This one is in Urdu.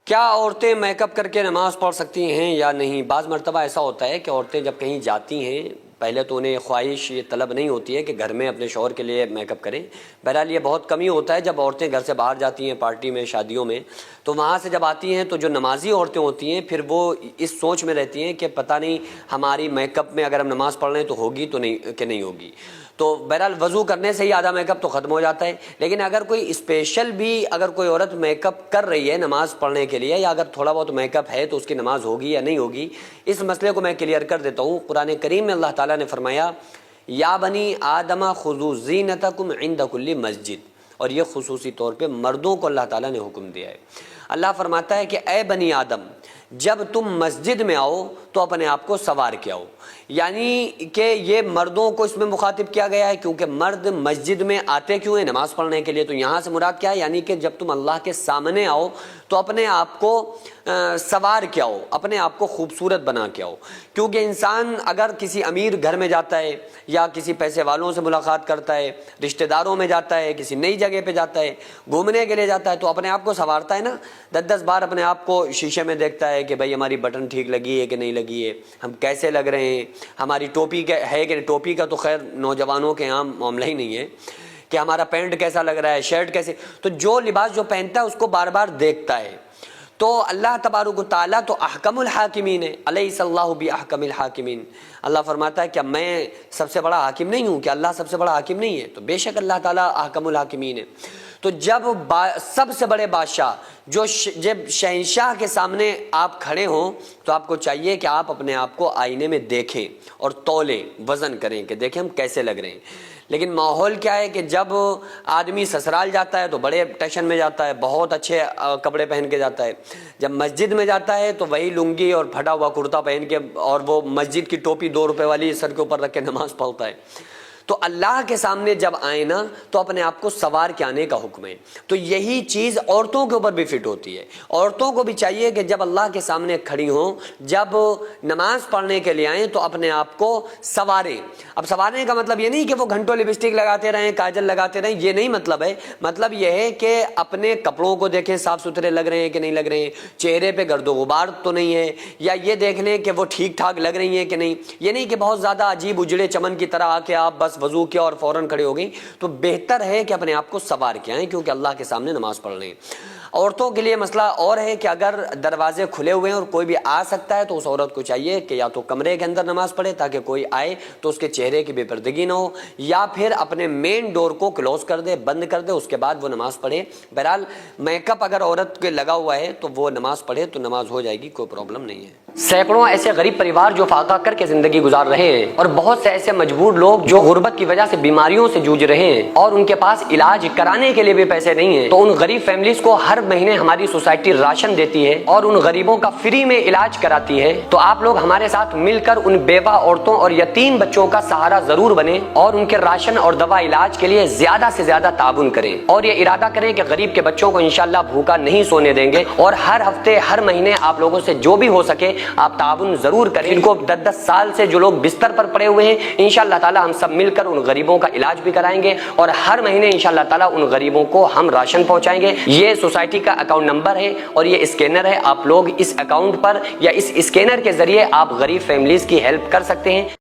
کیا عورتیں میک اپ کر کے نماز پڑھ سکتی ہیں یا نہیں؟ بعض مرتبہ ایسا ہوتا ہے کہ عورتیں جب کہیں جاتی ہیں پہلے تو انہیں خواہش یہ طلب نہیں ہوتی ہے کہ گھر میں اپنے شوہر کے لیے میک اپ کریں۔ بہرحال یہ بہت کم ہی ہوتا ہے جب عورتیں گھر سے باہر جاتی ہیں پارٹی میں، شادیوں میں، تو وہاں سے جب آتی ہیں تو جو نمازی عورتیں ہوتی ہیں پھر وہ اس سوچ میں رہتی ہیں کہ پتہ نہیں ہماری میک اپ میں اگر ہم نماز پڑھ رہے ہیں تو ہوگی تو نہیں کہ نہیں ہوگی۔ تو بہرحال وضو کرنے سے ہی آدھا میک اپ تو ختم ہو جاتا ہے، لیکن اگر کوئی اسپیشل بھی اگر کوئی عورت میک اپ کر رہی ہے نماز پڑھنے کے لیے، یا اگر تھوڑا بہت میک اپ ہے تو اس کی نماز ہوگی یا نہیں ہوگی، اس مسئلے کو میں کلیئر کر دیتا ہوں۔ قرآن کریم میں اللہ تعالیٰ نے فرمایا یا بنی آدم خذوا زینتکم عند کل مسجد، اور یہ خصوصی طور پہ مردوں کو اللہ تعالیٰ نے حکم دیا ہے۔ اللہ فرماتا ہے کہ اے بنی آدم جب تم مسجد میں آؤ تو اپنے آپ کو سنوار کے آؤ، یعنی کہ یہ مردوں کو اس میں مخاطب کیا گیا ہے، کیونکہ مرد مسجد میں آتے کیوں ہیں؟ نماز پڑھنے کے لیے۔ تو یہاں سے مراد کیا ہے؟ یعنی کہ جب تم اللہ کے سامنے آؤ تو اپنے آپ کو سنوار کے آؤ، اپنے آپ کو خوبصورت بنا کے آؤ، کیونکہ انسان اگر کسی امیر گھر میں جاتا ہے یا کسی پیسے والوں سے ملاقات کرتا ہے، رشتہ داروں میں جاتا ہے، کسی نئی جگہ پہ جاتا ہے، گھومنے کے لیے جاتا ہے، تو اپنے آپ کو سنوارتا ہے نا، 10 بار اپنے آپ کو شیشے میں دیکھتا ہے کہ بھائی ہماری بٹن ٹھیک لگی ہے کہ نہیں لگی ہے، ہم کیسے لگ رہے ہیں، ہماری ٹوپی ہے کہ ٹوپی کا تو خیر نوجوانوں کے عام معاملہ ہی نہیں ہے کہ ہمارا پینٹ کیسا لگ رہا ہے، شرٹ کیسے، تو جو لباس جو پہنتا ہے اس کو بار بار دیکھتا ہے۔ تو اللہ تبارک و تعالیٰ تو احکم الحاکمین ہے، الیس اللہ باحکم الحاکمین۔ اللہ فرماتا ہے کیا میں سب سے بڑا حاکم نہیں ہوں؟ کہ اللہ سب سے بڑا حاکم نہیں ہے؟ تو بے شک اللہ تعالیٰ احکم الحاکمین ہے۔ تو جب سب سے بڑے بادشاہ جب شہنشاہ کے سامنے آپ کھڑے ہوں تو آپ کو چاہیے کہ آپ اپنے آپ کو آئینے میں دیکھیں اور تولیں، وزن کریں کہ دیکھیں ہم کیسے لگ رہے ہیں۔ لیکن ماحول کیا ہے کہ جب آدمی سسرال جاتا ہے تو بڑے ٹیشن میں جاتا ہے، بہت اچھے کپڑے پہن کے جاتا ہے، جب مسجد میں جاتا ہے تو وہی لنگی اور پھٹا ہوا کرتا پہن کے، اور وہ مسجد کی ٹوپی 2 روپے والی سر کے اوپر رکھ کے نماز پڑھتا ہے۔ تو اللہ کے سامنے جب آئے نا تو اپنے آپ کو سنوار کے آنے کا حکم ہے۔ تو یہی چیز عورتوں کے اوپر بھی فٹ ہوتی ہے۔ عورتوں کو بھی چاہیے کہ جب اللہ کے سامنے کھڑی ہوں، جب نماز پڑھنے کے لیے آئیں تو اپنے آپ کو سنواریں۔ اب سنوارنے کا مطلب یہ نہیں کہ وہ گھنٹوں لپسٹک لگاتے رہیں، کاجل لگاتے رہیں، یہ نہیں مطلب ہے۔ مطلب یہ ہے کہ اپنے کپڑوں کو دیکھیں صاف ستھرے لگ رہے ہیں کہ نہیں لگ رہے ہیں، چہرے پہ گرد و غبار تو نہیں ہے، یا یہ دیکھ لیں کہ وہ ٹھیک ٹھاک لگ رہی ہیں کہ نہیں۔ یہ نہیں کہ بہت زیادہ عجیب اجڑے چمن کی طرح آ کے آپ بس وضو کیا اور فوراً کھڑے ہو گئی۔ تو بہتر ہے کہ اپنے آپ کو سنوار کے آئیں، کیونکہ اللہ کے سامنے نماز پڑھ رہے ہیں۔ عورتوں کے لیے مسئلہ اور ہے کہ اگر دروازے کھلے ہوئے ہیں اور کوئی بھی آ سکتا ہے تو اس عورت کو چاہیے کہ یا تو کمرے کے اندر نماز پڑھے تاکہ کوئی آئے تو اس کے چہرے کی بے پردگی نہ ہو، یا پھر اپنے مین ڈور کو کلوز کر دے، بند کر دے، اس کے بعد وہ نماز پڑھے۔ بہرحال میک اپ اگر عورت کے لگا ہوا ہے تو وہ نماز پڑھے تو نماز ہو جائے گی، کوئی پرابلم نہیں ہے۔ سینکڑوں ایسے غریب پریوار جو فاقہ کر کے زندگی گزار رہے ہیں، اور بہت سے ایسے مجبور لوگ جو غربت کی وجہ سے بیماریوں سے جوجھ رہے ہیں اور ان کے پاس علاج کرانے کے لیے بھی پیسے نہیں ہیں، تو ان غریب فیملیز کو ہر مہینے ہماری سوسائٹی راشن دیتی ہے اور ان غریبوں کا فری میں علاج کراتی ہے۔ تو آپ لوگ ہمارے ساتھ مل کر ان بیوہ عورتوں اور یتیم بچوں کا سہارا ضرور بنیں اور ان کے راشن اور دوا علاج کے لیے زیادہ سے زیادہ تعاون کریں، اور یہ ارادہ کریں کہ غریب کے بچوں کو انشاءاللہ بھوکا نہیں سونے دیں گے، اور ہر ہفتے ہر مہینے آپ لوگوں سے جو بھی ہو سکے آپ تعاون ضرور کریں۔ ان کو 10 سال سے جو لوگ بستر پر پڑے ہوئے ہیں انشاءاللہ تعالی ہم سب مل کر ان غریبوں کا علاج بھی کرائیں گے، اور ہر مہینے انشاءاللہ تعالی ان غریبوں کو ہم راشن پہنچائیں گے۔ یہ سوسائٹی کا اکاؤنٹ نمبر ہے اور یہ اسکینر ہے، آپ لوگ اس اکاؤنٹ پر یا اس اسکینر کے ذریعے آپ غریب فیملیز کی ہیلپ کر سکتے ہیں۔